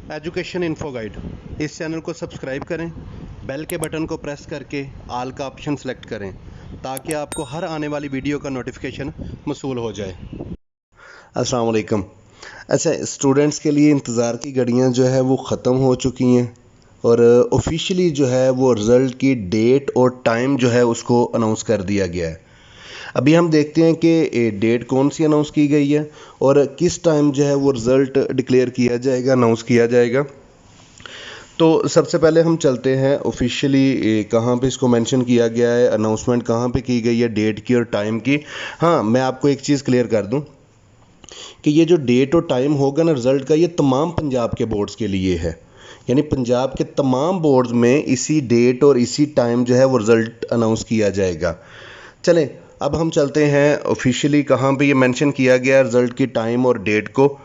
Education info guide, इस channel को subscribe करें, बेल के बटन को प्रेस करके आल का ऑप्शन सेलेक्ट करें ताकि आपको हर आने वाली वीडियो का नोटिफिकेशन मौसूल हो जाए। अस्सलाम वालेकुम। अच्छा, स्टूडेंट्स के लिए इंतज़ार की घड़ियां जो है वो ख़त्म हो चुकी हैं और ऑफिशियली जो है वो रिज़ल्ट की डेट और टाइम जो है उसको अनाउंस कर दिया गया है। अभी हम देखते हैं कि डेट कौन सी अनाउंस की गई है और किस टाइम जो है वो रिज़ल्ट डिक्लेयर किया जाएगा, अनाउंस किया जाएगा। तो सबसे पहले हम चलते हैं ऑफिशियली कहाँ पे इसको मेंशन किया गया है, अनाउंसमेंट कहाँ पे की गई है डेट की और टाइम की। हाँ, मैं आपको एक चीज़ क्लियर कर दूं कि ये जो डेट और टाइम होगा ना रिज़ल्ट का, ये तमाम पंजाब के बोर्ड्स के लिए है। यानी पंजाब के तमाम बोर्ड्स में इसी डेट और इसी टाइम जो है वो रिज़ल्ट अनाउंस किया जाएगा। चलें, अब हम चलते हैं ऑफिशियली कहाँ पे ये मेंशन किया गया है रिज़ल्ट की टाइम और डेट को।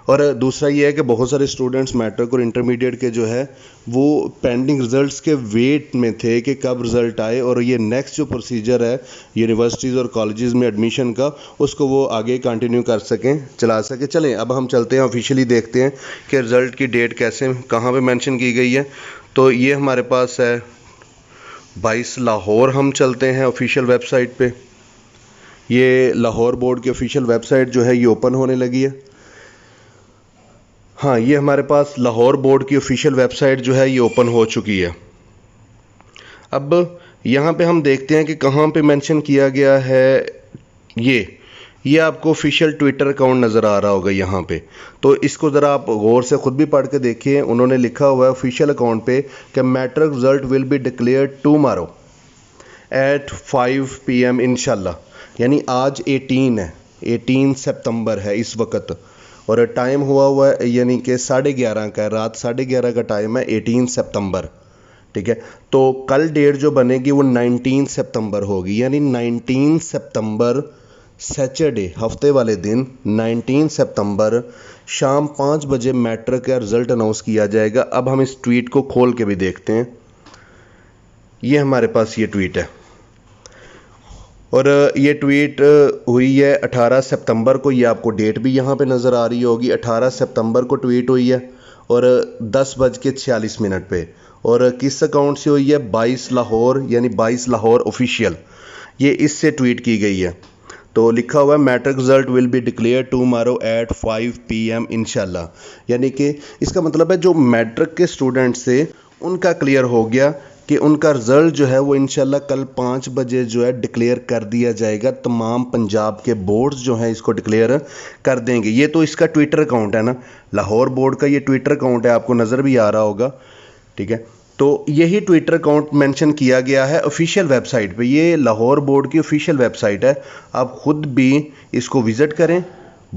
और दूसरा ये है कि बहुत सारे स्टूडेंट्स मैट्रिक और इंटरमीडिएट के जो है वो पेंडिंग रिज़ल्ट्स के वेट में थे कि कब रिज़ल्ट आए, और ये नेक्स्ट जो प्रोसीजर है यूनिवर्सिटीज़ और कॉलेजेस में एडमिशन का, उसको वो आगे कंटिन्यू कर सकें, चला सकें। चलें, अब हम चलते हैं ऑफिशियली देखते हैं कि रिज़ल्ट की डेट कैसे कहाँ पे मेंशन की गई है। तो ये हमारे पास है 22 लाहौर। हम चलते हैं ऑफिशियल वेबसाइट पे। ये लाहौर बोर्ड की ऑफिशियल वेबसाइट जो है ये ओपन होने लगी है। हाँ, ये हमारे पास लाहौर बोर्ड की ऑफिशियल वेबसाइट जो है ये ओपन हो चुकी है। अब यहाँ पे हम देखते हैं कि कहाँ पे मेंशन किया गया है। ये आपको ऑफिशियल ट्विटर अकाउंट नज़र आ रहा होगा यहाँ पे। तो इसको ज़रा आप गौर से ख़ुद भी पढ़ के देखिए। उन्होंने लिखा हुआ है ऑफिशियल अकाउंट पे कि matric result will be declared tomorrow at 5 PM इंशाल्लाह। यानी आज 18 है, 18 सितंबर है इस वक्त, और टाइम हुआ है यानी कि 11:30 का, रात 11:30 का टाइम है, 18 सितंबर। ठीक है, तो कल डेट जो बनेगी वो 19 सितंबर होगी। यानी 19 सितंबर सैटरडे, हफ्ते वाले दिन 19 सितंबर शाम 5 बजे मैट्रिक का रिज़ल्ट अनाउंस किया जाएगा। अब हम इस ट्वीट को खोल के भी देखते हैं। ये हमारे पास ये ट्वीट है और ये ट्वीट हुई है 18 सितंबर को। ये आपको डेट भी यहाँ पे नज़र आ रही होगी, 18 सितंबर को ट्वीट हुई है और 10:46 पे। और किस अकाउंट से हुई है? 22 लाहौर, यानी 22 लाहौर ऑफिशियल, ये इससे ट्वीट की गई है। तो लिखा हुआ है matric result will be declare tomorrow at 5 PM इंशाल्लाह। यानी कि इसका मतलब है जो मैट्रिक के स्टूडेंट्स थे उनका क्लियर हो गया कि उनका रिज़ल्ट जो है वो इंशाल्लाह कल 5 बजे जो है डिक्लेयर कर दिया जाएगा। तमाम पंजाब के बोर्ड्स जो हैं इसको डिक्लेयर कर देंगे। ये तो इसका ट्विटर अकाउंट है ना, लाहौर बोर्ड का ये ट्विटर अकाउंट है, आपको नज़र भी आ रहा होगा। ठीक है, तो यही ट्विटर अकाउंट मेंशन किया गया है ऑफिशियल वेबसाइट पे। ये लाहौर बोर्ड की ऑफिशियल वेबसाइट है, आप ख़ुद भी इसको विज़िट करें।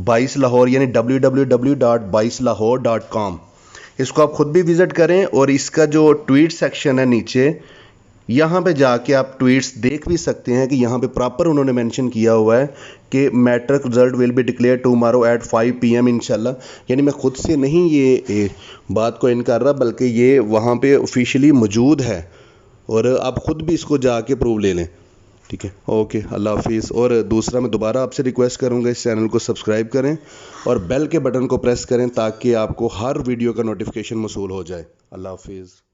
22 लाहौर यानी www.22lahore.com, इसको आप ख़ुद भी विज़िट करें। और इसका जो ट्वीट सेक्शन है नीचे, यहाँ पे जाके आप ट्वीट्स देख भी सकते हैं कि यहाँ पे प्रॉपर उन्होंने मेंशन किया हुआ है कि matric result will be declare tomorrow at 5 PM इंशाल्लाह। यानी मैं खुद से नहीं ये बात को इनकार रहा, बल्कि ये वहाँ पे ऑफिशियली मौजूद है और आप ख़ुद भी इसको जाके प्रूव ले लें। ठीक है, ओके, अल्लाह हाफिज़। और दूसरा, मैं दोबारा आपसे रिक्वेस्ट करूँगा इस चैनल को सब्सक्राइब करें और बेल के बटन को प्रेस करें ताकि आपको हर वीडियो का नोटिफिकेशन मौसूल हो जाए। अल्लाह हाफिज़।